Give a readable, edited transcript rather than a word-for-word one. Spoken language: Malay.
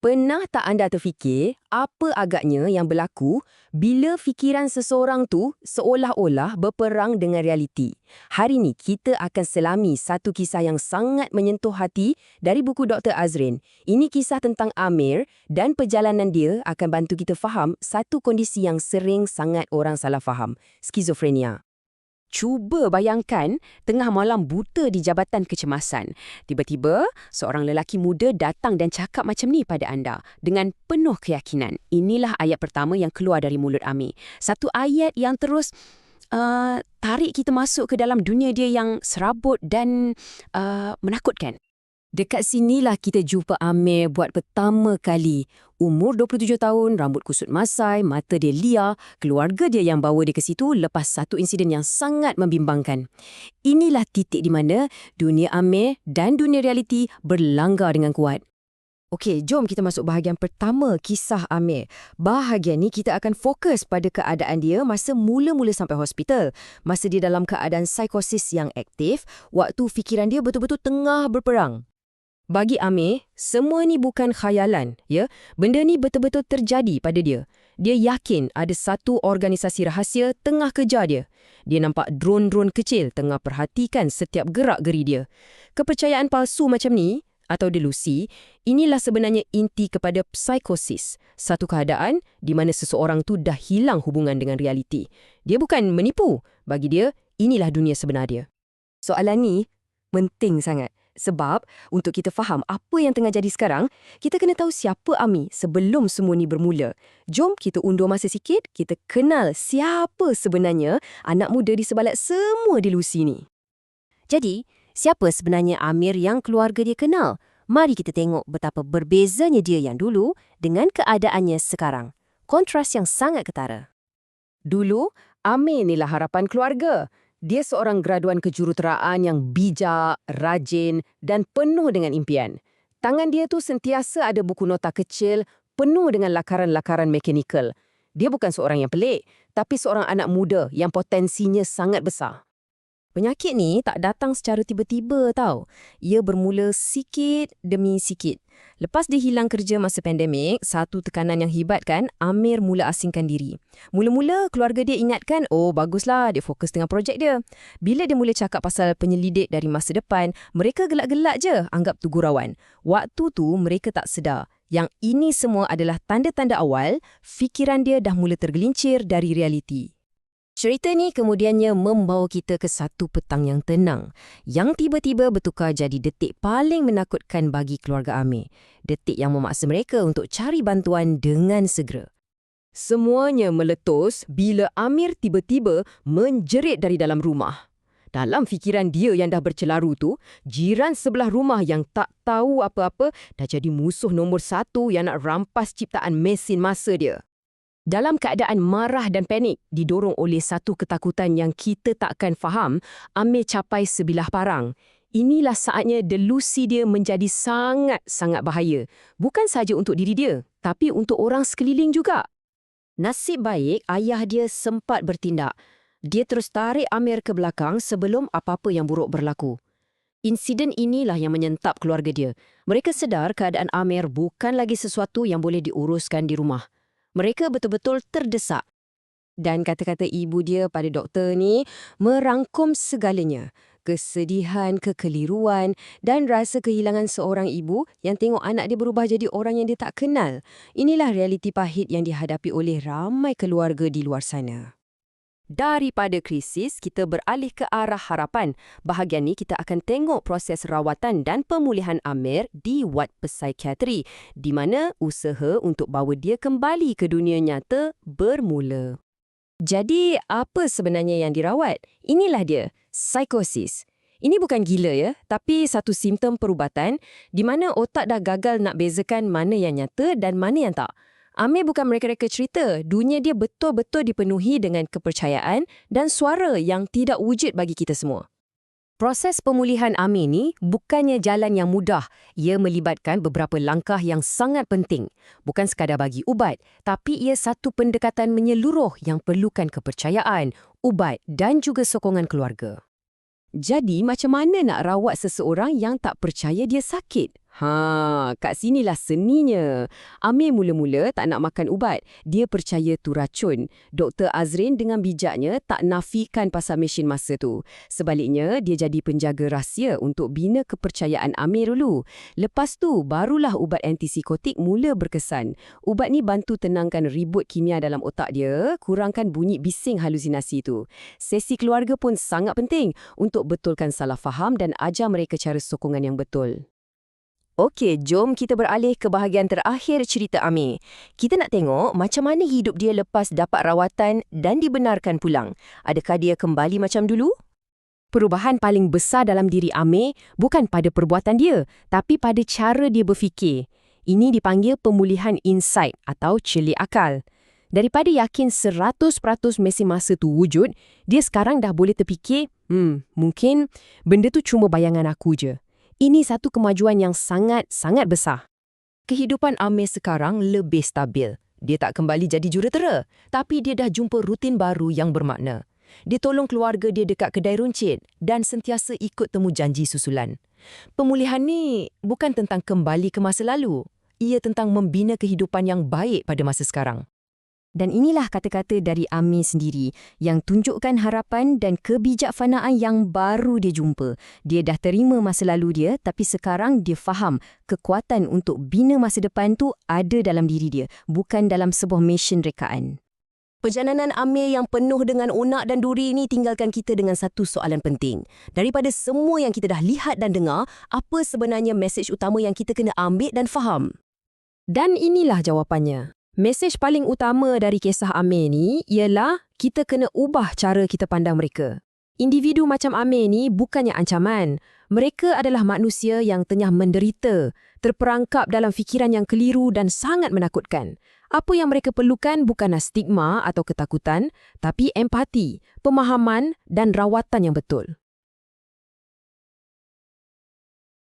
Pernah tak anda terfikir apa agaknya yang berlaku bila fikiran seseorang tu seolah-olah berperang dengan realiti? Hari ni kita akan selami satu kisah yang sangat menyentuh hati dari buku Dr. Azrin. Ini kisah tentang Amir dan perjalanan dia akan bantu kita faham satu kondisi yang sering sangat orang salah faham, skizofrenia. Cuba bayangkan tengah malam buta di Jabatan Kecemasan. Tiba-tiba, seorang lelaki muda datang dan cakap macam ni pada anda dengan penuh keyakinan. Inilah ayat pertama yang keluar dari mulut Amir. Satu ayat yang terus tarik kita masuk ke dalam dunia dia yang serabut dan menakutkan. Dekat sinilah kita jumpa Amir buat pertama kali. Umur 27 tahun, rambut kusut masai, mata dia liar, keluarga dia yang bawa dia ke situ lepas satu insiden yang sangat membimbangkan. Inilah titik di mana dunia Amir dan dunia realiti berlanggar dengan kuat. Okey, jom kita masuk bahagian pertama kisah Amir. Bahagian ni kita akan fokus pada keadaan dia masa mula-mula sampai hospital. Masa dia dalam keadaan psikosis yang aktif, waktu fikiran dia betul-betul tengah berperang. Bagi Amir, semua ni bukan khayalan, ya. Benda ni betul-betul terjadi pada dia. Dia yakin ada satu organisasi rahsia tengah kejar dia. Dia nampak drone-drone kecil tengah perhatikan setiap gerak-geri dia. Kepercayaan palsu macam ni, atau delusi, inilah sebenarnya inti kepada psikosis. Satu keadaan di mana seseorang tu dah hilang hubungan dengan realiti. Dia bukan menipu. Bagi dia, inilah dunia sebenar dia. Soalan ni penting sangat. Sebab, untuk kita faham apa yang tengah jadi sekarang, kita kena tahu siapa Amir sebelum semua ni bermula. Jom kita undur masa sikit, kita kenal siapa sebenarnya anak muda di sebalik semua delusi ni. Jadi, siapa sebenarnya Amir yang keluarga dia kenal? Mari kita tengok betapa berbezanya dia yang dulu dengan keadaannya sekarang. Kontras yang sangat ketara. Dulu, Amir inilah harapan keluarga. Dia seorang graduan kejuruteraan yang bijak, rajin dan penuh dengan impian. Tangan dia tu sentiasa ada buku nota kecil penuh dengan lakaran-lakaran mekanikal. Dia bukan seorang yang pelik, tapi seorang anak muda yang potensinya sangat besar. Penyakit ni tak datang secara tiba-tiba tau. Ia bermula sikit demi sikit. Lepas dia hilang kerja masa pandemik, satu tekanan yang hebat kan, Amir mula asingkan diri. Mula-mula keluarga dia ingatkan, oh baguslah dia fokus dengan projek dia. Bila dia mula cakap pasal penyelidik dari masa depan, mereka gelak-gelak je anggap tu gurauan. Waktu tu mereka tak sedar yang ini semua adalah tanda-tanda awal fikiran dia dah mula tergelincir dari realiti. Cerita ni kemudiannya membawa kita ke satu petang yang tenang, yang tiba-tiba bertukar jadi detik paling menakutkan bagi keluarga Amir. Detik yang memaksa mereka untuk cari bantuan dengan segera. Semuanya meletus bila Amir tiba-tiba menjerit dari dalam rumah. Dalam fikiran dia yang dah bercelaru tu, jiran sebelah rumah yang tak tahu apa-apa dah jadi musuh nombor satu yang nak rampas ciptaan mesin masa dia. Dalam keadaan marah dan panik, didorong oleh satu ketakutan yang kita takkan faham, Amir capai sebilah parang. Inilah saatnya delusi dia menjadi sangat-sangat bahaya. Bukan saja untuk diri dia, tapi untuk orang sekeliling juga. Nasib baik, ayah dia sempat bertindak. Dia terus tarik Amir ke belakang sebelum apa-apa yang buruk berlaku. Insiden inilah yang menyentap keluarga dia. Mereka sedar keadaan Amir bukan lagi sesuatu yang boleh diuruskan di rumah. Mereka betul-betul terdesak. Dan kata-kata ibu dia pada doktor ni merangkum segalanya. Kesedihan, kekeliruan dan rasa kehilangan seorang ibu yang tengok anak dia berubah jadi orang yang dia tak kenal. Inilah realiti pahit yang dihadapi oleh ramai keluarga di luar sana. Daripada krisis, kita beralih ke arah harapan. Bahagian ni kita akan tengok proses rawatan dan pemulihan Amir di wad psikiatri, di mana usaha untuk bawa dia kembali ke dunia nyata bermula. Jadi, apa sebenarnya yang dirawat? Inilah dia, psikosis. Ini bukan gila ya, tapi satu simptom perubatan di mana otak dah gagal nak bezakan mana yang nyata dan mana yang tak. Amir bukan mereka-reka cerita, dunia dia betul-betul dipenuhi dengan kepercayaan dan suara yang tidak wujud bagi kita semua. Proses pemulihan Amir ni bukannya jalan yang mudah. Ia melibatkan beberapa langkah yang sangat penting. Bukan sekadar bagi ubat, tapi ia satu pendekatan menyeluruh yang perlukan kepercayaan, ubat dan juga sokongan keluarga. Jadi, macam mana nak rawat seseorang yang tak percaya dia sakit? Kat sinilah seninya. Amir mula-mula tak nak makan ubat. Dia percaya tu racun. Dr. Azrin dengan bijaknya tak nafikan pasal mesin masa tu. Sebaliknya, dia jadi penjaga rahsia untuk bina kepercayaan Amir dulu. Lepas tu, barulah ubat antipsikotik mula berkesan. Ubat ni bantu tenangkan ribut kimia dalam otak dia, kurangkan bunyi bising halusinasi tu. Sesi keluarga pun sangat penting untuk betulkan salah faham dan ajar mereka cara sokongan yang betul. Okey, jom kita beralih ke bahagian terakhir cerita Amir. Kita nak tengok macam mana hidup dia lepas dapat rawatan dan dibenarkan pulang. Adakah dia kembali macam dulu? Perubahan paling besar dalam diri Amir bukan pada perbuatan dia, tapi pada cara dia berfikir. Ini dipanggil pemulihan insight atau celik akal. Daripada yakin 100% mesin masa tu wujud, dia sekarang dah boleh terfikir, mungkin benda tu cuma bayangan aku je. Ini satu kemajuan yang sangat-sangat besar. Kehidupan Amir sekarang lebih stabil. Dia tak kembali jadi jurutera, tapi dia dah jumpa rutin baru yang bermakna. Dia tolong keluarga dia dekat kedai runcit dan sentiasa ikut temu janji susulan. Pemulihan ni bukan tentang kembali ke masa lalu. Ia tentang membina kehidupan yang baik pada masa sekarang. Dan inilah kata-kata dari Amir sendiri yang tunjukkan harapan dan kebijaksanaan yang baru dia jumpa. Dia dah terima masa lalu dia, tapi sekarang dia faham kekuatan untuk bina masa depan tu ada dalam diri dia, bukan dalam sebuah mesin rekaan. Perjalanan Amir yang penuh dengan onak dan duri ini tinggalkan kita dengan satu soalan penting. Daripada semua yang kita dah lihat dan dengar, apa sebenarnya mesej utama yang kita kena ambil dan faham? Dan inilah jawapannya. Mesej paling utama dari kisah Amir ni ialah kita kena ubah cara kita pandang mereka. Individu macam Amir ni bukannya ancaman. Mereka adalah manusia yang tengah menderita, terperangkap dalam fikiran yang keliru dan sangat menakutkan. Apa yang mereka perlukan bukanlah stigma atau ketakutan, tapi empati, pemahaman dan rawatan yang betul.